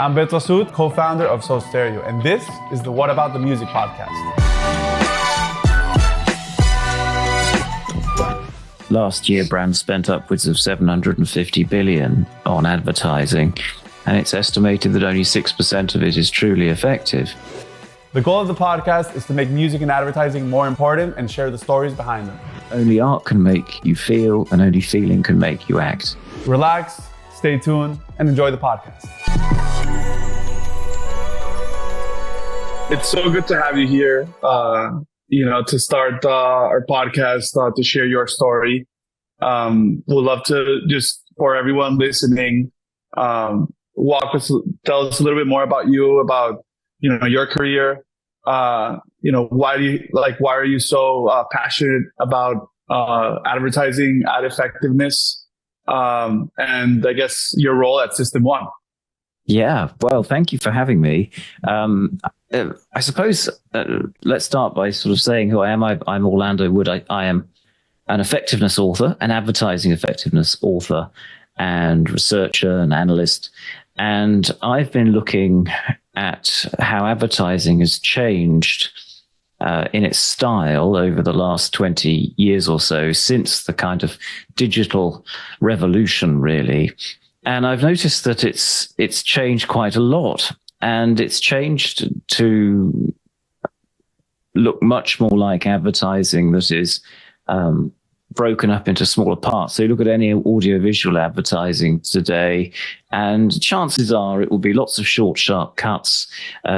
I'm Beto Sood, co-founder of Soul Stereo, and this is the What About the Music podcast. Last year, brands spent upwards of 750 billion on advertising, and it's estimated that only 6% of it is truly effective. The goal of the podcast is to make music and advertising more important and share the stories behind them. Only art can make you feel, and only feeling can make you act. Relax, stay tuned, and enjoy the podcast. It's so good to have you here, to start our podcast, to share your story. We'd love to just, for everyone listening, tell us a little bit more about you, about, your career. Why are you so passionate about advertising, ad effectiveness, and I guess your role at System One? Yeah, well, thank you for having me. I suppose let's start by sort of saying who I am. I'm Orlando Wood. I am an effectiveness author, an advertising effectiveness author and researcher and analyst. And I've been looking at how advertising has changed in its style over the last 20 years or so, since the kind of digital revolution, really. And I've noticed that it's changed quite a lot, and it's changed to look much more like advertising that is broken up into smaller parts. So you look at any audiovisual advertising today, and chances are it will be lots of short, sharp cuts.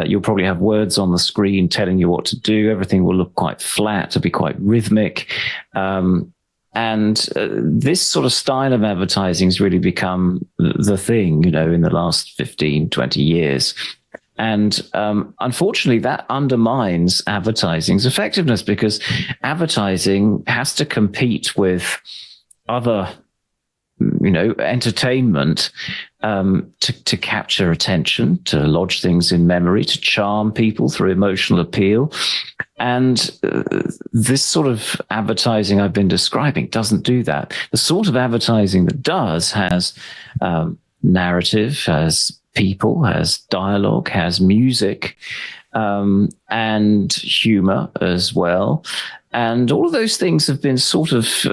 You'll probably have words on the screen telling you what to do. Everything will look quite flat, to be quite rhythmic. This sort of style of advertising has really become the thing, in the last 15, 20 years. And unfortunately, that undermines advertising's effectiveness, because advertising has to compete with other, entertainment to capture attention, to lodge things in memory, to charm people through emotional appeal. And this sort of advertising I've been describing doesn't do that. The sort of advertising that does has narrative, has people, has dialogue, has music, and humor as well. And all of those things have been sort of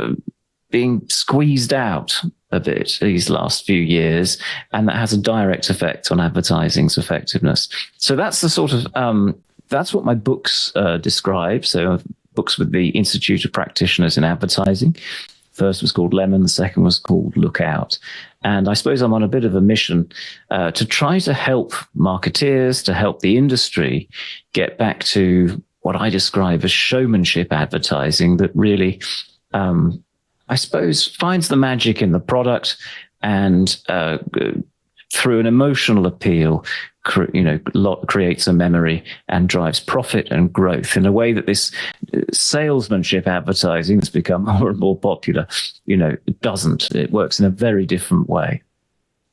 being squeezed out a bit these last few years, and that has a direct effect on advertising's effectiveness. So that's the sort of that's what my books describe. So books with the Institute of Practitioners in Advertising. First was called Lemon, the second was called Look Out. And I suppose I'm on a bit of a mission to try to help marketeers, to help the industry get back to what I describe as showmanship advertising that really, I suppose, finds the magic in the product, and through an emotional appeal, creates a memory and drives profit and growth in a way that this salesmanship advertising that's become more and more popular, it doesn't. It works in a very different way.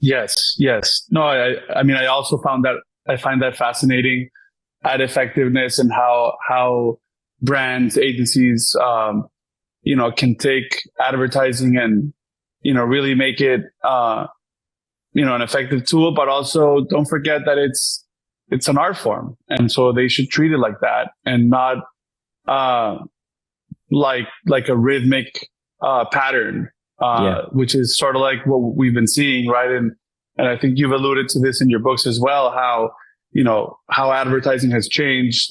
Yes. No, I mean, I also find that fascinating, ad effectiveness, and how brands, agencies, can take advertising and, really make it, an effective tool, but also don't forget that it's an art form. And so they should treat it like that, and not, like a rhythmic, pattern, which is sort of like what we've been seeing. Right. And I think you've alluded to this in your books as well, how advertising has changed.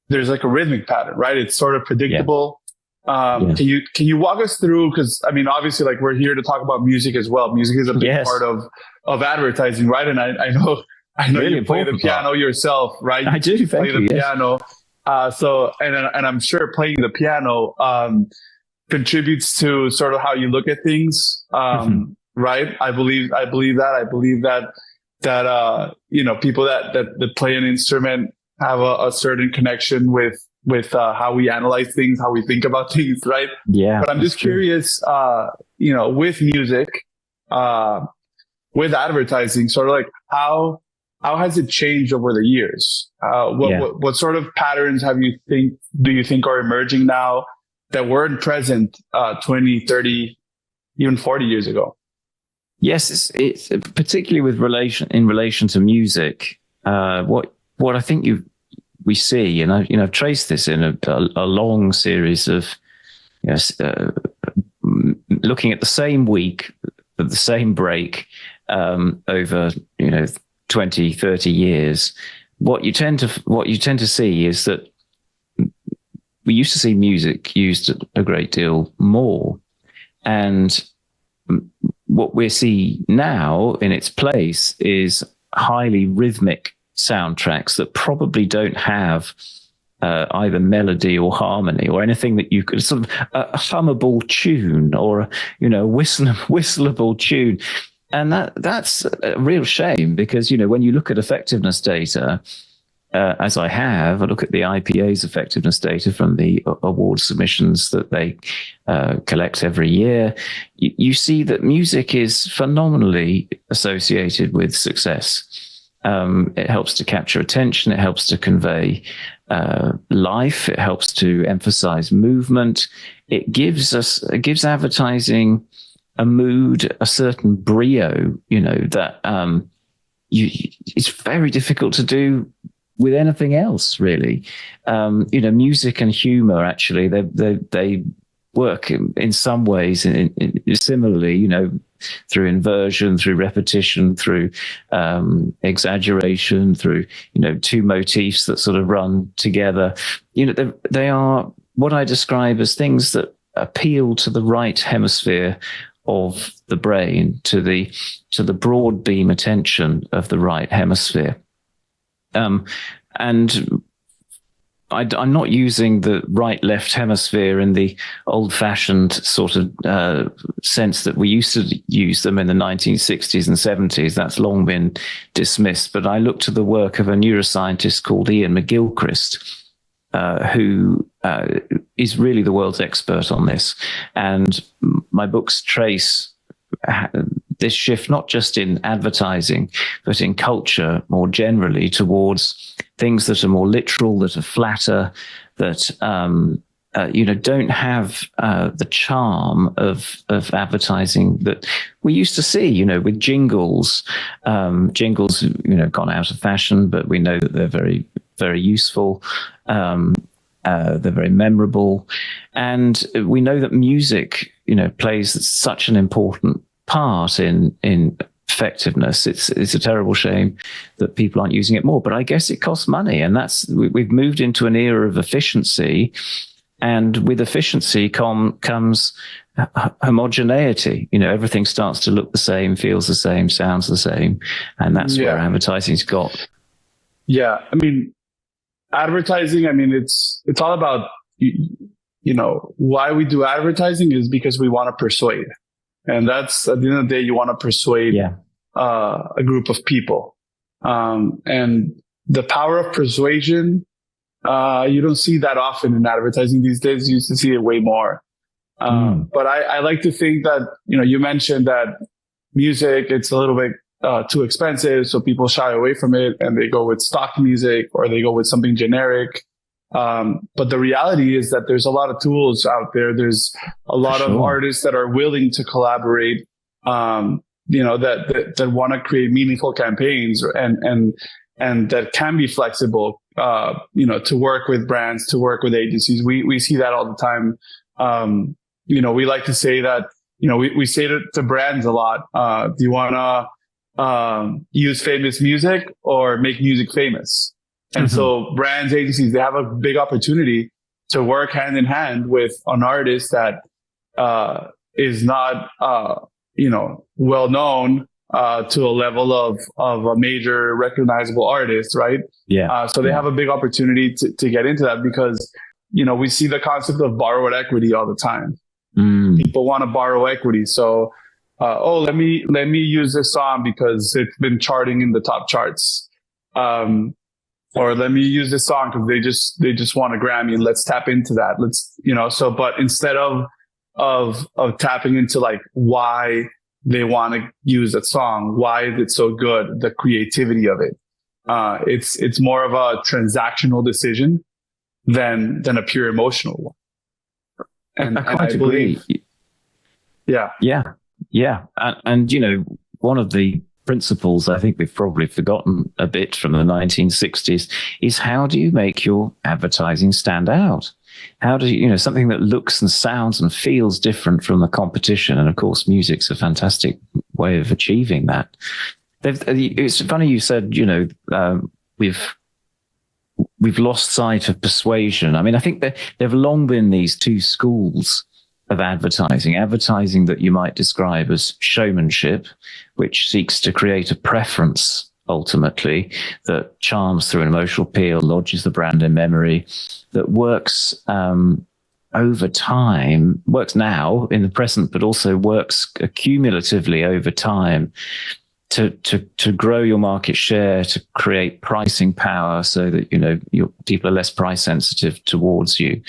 There's like a rhythmic pattern, right? It's sort of predictable. Can you walk us through, because I mean, obviously, like, we're here to talk about music as well. Music is a big part of advertising, right? And I know really you play the piano yourself, right? I do play the piano. So I'm sure playing the piano contributes to sort of how you look at things, right? I believe that. I believe that people that play an instrument have a certain connection with how we analyze things, how we think about things, right? Yeah. But I'm just curious, with music, with advertising, sort of like how has it changed over the years? What sort of patterns do you think are emerging now that weren't present 20, 30, even 40 years ago? Yes, it's particularly with in relation to music. What I think we see, and I've traced this in a long series of, looking at the same week, at the same break, over 20, 30 years. What you tend to see is that we used to see music used a great deal more, and what we see now in its place is highly rhythmic soundtracks that probably don't have either melody or harmony or anything that you could sort of a hummable tune or whistleable tune. And that's a real shame, because when you look at effectiveness data, as I look at the IPA's effectiveness data from the award submissions that they collect every year. You see that music is phenomenally associated with success. It helps to capture attention. It helps to convey life. It helps to emphasize movement. It gives advertising a mood, a certain brio, that it's very difficult to do with anything else, really. Music and humor, actually, they work in some ways similarly, through inversion, through repetition, through exaggeration, through, two motifs that sort of run together. They are what I describe as things that appeal to the right hemisphere of the brain, to the broad beam attention of the right hemisphere. And I'm not using the right-left hemisphere in the old-fashioned sort of sense that we used to use them in the 1960s and 70s. That's long been dismissed. But I look to the work of a neuroscientist called Ian McGilchrist, who is really the world's expert on this. And my books trace this shift, not just in advertising, but in culture more generally, towards things that are more literal, that are flatter, that don't have the charm of advertising that we used to see. With jingles, gone out of fashion, but we know that they're very, very useful. They're very memorable, and we know that music, plays such an important part in effectiveness. It's a terrible shame that people aren't using it more, but I guess it costs money, and we've moved into an era of efficiency, and with efficiency comes homogeneity. Everything starts to look the same, feels the same, sounds the same, and that's where advertising's got. Yeah, advertising, it's all about, why we do advertising is because we want to persuade. And that's, at the end of the day, you want to persuade a group of people. And the power of persuasion, you don't see that often in advertising these days. You used to see it way more. But I like to think that, you mentioned that music, it's a little bit too expensive, so people shy away from it and they go with stock music or they go with something generic. But the reality is that there's a lot of tools out there. There's a lot of artists that are willing to collaborate, that want to create meaningful campaigns and that can be flexible, to work with brands, to work with agencies. We see that all the time. We like to say that, we say to brands a lot, do you want to use famous music or make music famous? And so brands, agencies, they have a big opportunity to work hand in hand with an artist that is not, well known to a level of a major recognizable artist, right? Yeah. So they have a big opportunity to get into that because, we see the concept of borrowed equity all the time. People want to borrow equity. So, let me use this song because it's been charting in the top charts. Or let me use this song because they just want a Grammy, and let's tap into that. But instead of tapping into like why they want to use that song, why is it so good, the creativity of it, it's more of a transactional decision than a pure emotional one. And I quite agree. Yeah. Yeah. And, one of the principles I think we've probably forgotten a bit from the 1960s is, how do you make your advertising stand out? How do you, something that looks and sounds and feels different from the competition? And of course, music's a fantastic way of achieving that. It's funny you said, we've lost sight of persuasion. I mean, I think that there have long been these two schools of advertising that you might describe as showmanship, which seeks to create a preference ultimately that charms through an emotional appeal, lodges the brand in memory, that works over time, works now in the present, but also works accumulatively over time to grow your market share, to create pricing power so that, your people are less price sensitive towards you.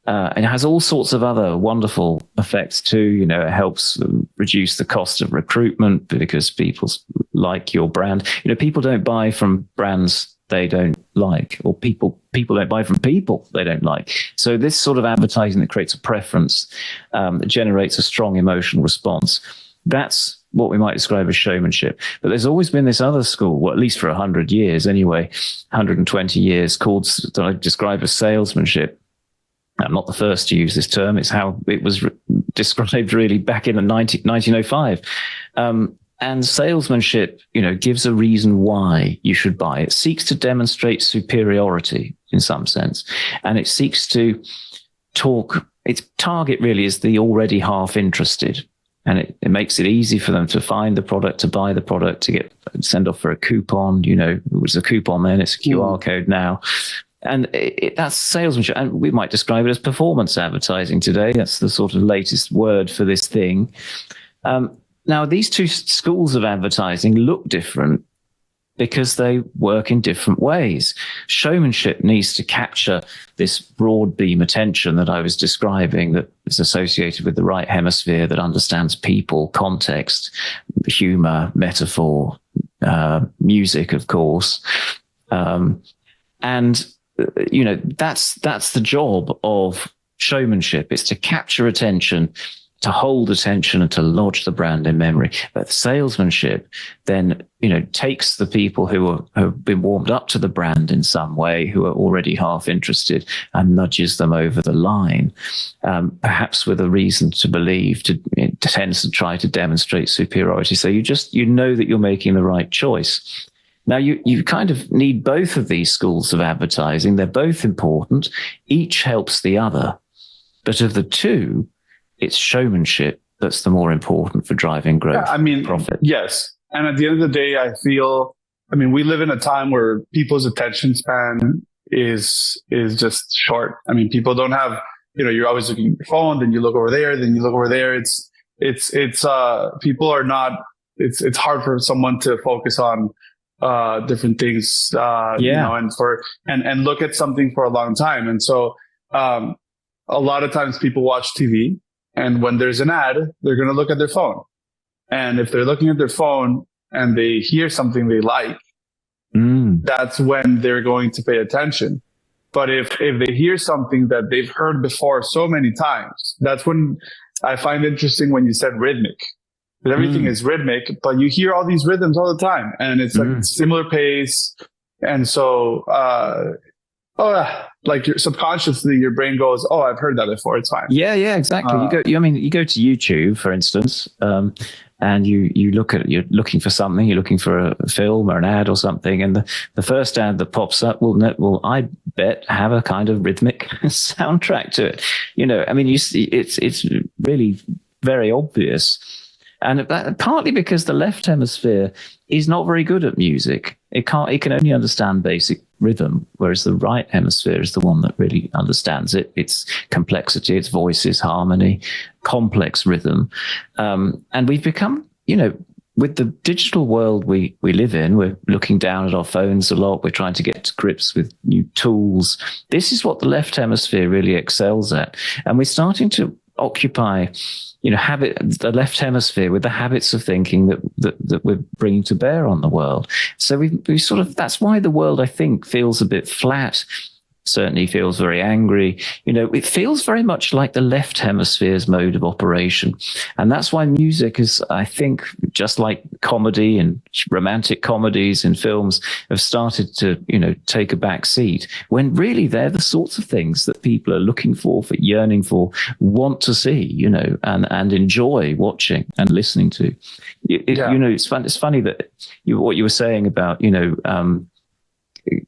And it has all sorts of other wonderful effects too. It helps reduce the cost of recruitment because people like your brand. People don't buy from brands they don't like, or people don't buy from people they don't like. So this sort of advertising that creates a preference, that generates a strong emotional response, that's what we might describe as showmanship. But there's always been this other school, well, at least for 100 years anyway, 120 years, that I describe as salesmanship. I'm not the first to use this term. It's how it was described really back in 1905. And salesmanship, gives a reason why you should buy. It seeks to demonstrate superiority in some sense. And it seeks to its target really is the already half interested. And it makes it easy for them to find the product, to buy the product, to send off for a coupon. It was a coupon then, it's a QR code now. And that's salesmanship. And we might describe it as performance advertising today. That's the sort of latest word for this thing. Now, these two schools of advertising look different because they work in different ways. Showmanship needs to capture this broad beam attention that I was describing, that is associated with the right hemisphere, that understands people, context, humor, metaphor, music, of course. And that's the job of showmanship. It's to capture attention, to hold attention, and to lodge the brand in memory. But salesmanship then, takes the people who have been warmed up to the brand in some way, who are already half interested, and nudges them over the line, perhaps with a reason to believe, it tends to try to demonstrate superiority. So you know that you're making the right choice. Now, you kind of need both of these schools of advertising. They're both important. Each helps the other. But of the two, it's showmanship that's the more important for driving growth. Profit. Yes. And at the end of the day, I feel, we live in a time where people's attention span is just short. People don't have, you're always looking at your phone, then you look over there, then you look over there. People are not, it's hard for someone to focus on different things, and look at something for a long time. And so, a lot of times people watch TV, and when there's an ad, they're going to look at their phone. And if they're looking at their phone and they hear something they like, that's when they're going to pay attention. But if they hear something that they've heard before so many times, that's when I find interesting when you said rhythmic. Everything is rhythmic, but you hear all these rhythms all the time, and it's like similar pace. And so, subconsciously, your brain goes, "Oh, I've heard that before. It's fine." Yeah, exactly. You go to YouTube, for instance, and you're looking for something. You're looking for a film or an ad or something, and the first ad that pops up will I bet have a kind of rhythmic soundtrack to it. You see, it's really very obvious. And partly because the left hemisphere is not very good at music. It can only understand basic rhythm, whereas the right hemisphere is the one that really understands it. Its complexity, its voices, harmony, complex rhythm. And we've become, with the digital world we live in, we're looking down at our phones a lot. We're trying to get to grips with new tools. This is what the left hemisphere really excels at. And we're starting to occupy the left hemisphere with the habits of thinking that we're bringing to bear on the world. So we sort of, that's why the world, I think, feels a bit flat certainly feels very angry. It feels very much like the left hemisphere's mode of operation. And that's why music is, I think, just like comedy and romantic comedies in films have started to, take a back seat, when really they're the sorts of things that people are looking for, yearning for, want to see, and enjoy watching and listening to. It's funny that what you were saying about,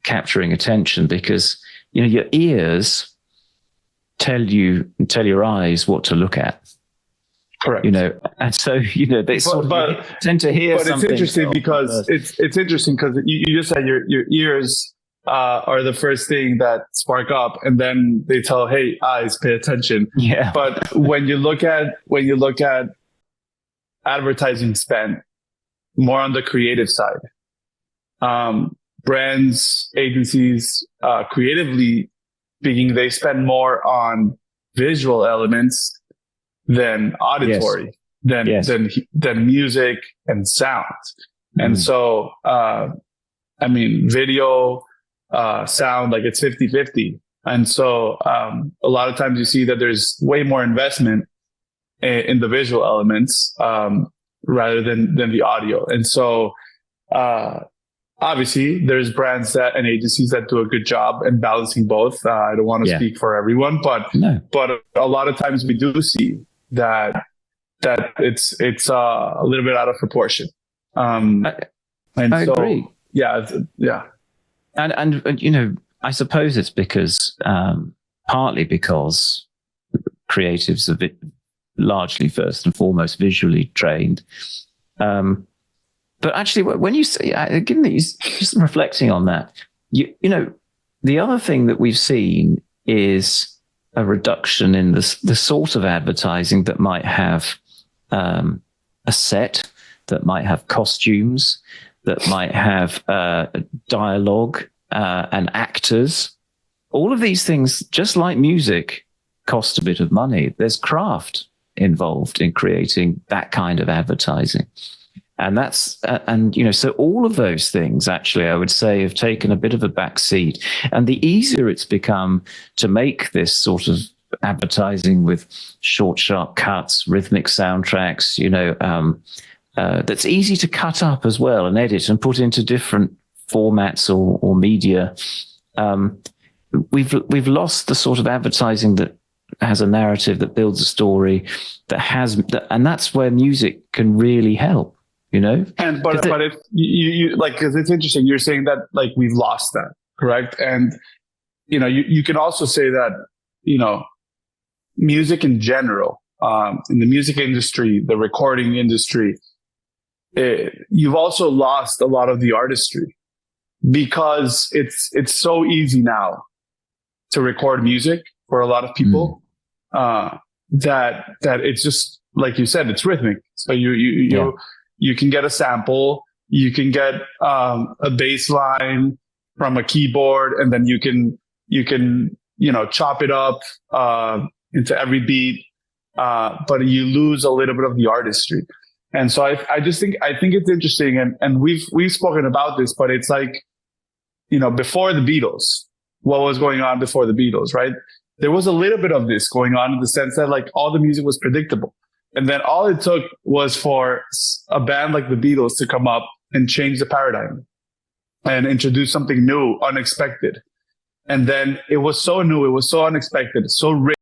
capturing attention, because your ears tell your eyes what to look at. Correct. And so they tend to hear. But it's interesting because it's interesting because you just said your ears are the first thing that spark up, and then they tell, hey, eyes, pay attention. Yeah. But when you look at advertising spend more on the creative side, brands, agencies, creatively speaking, they spend more on visual elements than auditory, than music and sound. And so, video, sound, like it's 50-50. And so, a lot of times you see that there's way more investment in the visual elements, rather than the audio. And so, obviously there's brands and agencies that do a good job in balancing both. I don't want to speak for everyone, but a lot of times we do see that it's a little bit out of proportion. I agree. Yeah. And I suppose it's because, partly because creatives are largely first and foremost visually trained. But actually, when you say, given that you're just reflecting on that, the other thing that we've seen is a reduction in the sort of advertising that might have a set, that might have costumes, that might have dialogue and actors. All of these things, just like music, cost a bit of money. There's craft involved in creating that kind of advertising. And so all of those things, actually, I would say, have taken a bit of a back seat. And the easier it's become to make this sort of advertising with short, sharp cuts, rhythmic soundtracks, that's easy to cut up as well and edit and put into different formats or media. We've lost the sort of advertising that has a narrative, that builds a story, and that's where music can really help. But if you like, because it's interesting, you're saying that like we've lost that, correct? And you can also say that music in general, in the music industry, the recording industry, you've also lost a lot of the artistry, because it's so easy now to record music for a lot of people, that it's just like you said, it's rhythmic. So you can get a sample, you can get a bass line from a keyboard, and then you can chop it up into every beat, but you lose a little bit of the artistry. And so I think it's interesting, and we've spoken about this, but it's like, before the Beatles, what was going on before the Beatles, right? There was a little bit of this going on in the sense that like all the music was predictable. And then all it took was for a band like the Beatles to come up and change the paradigm and introduce something new, unexpected. And then it was so new, it was so unexpected, so rich.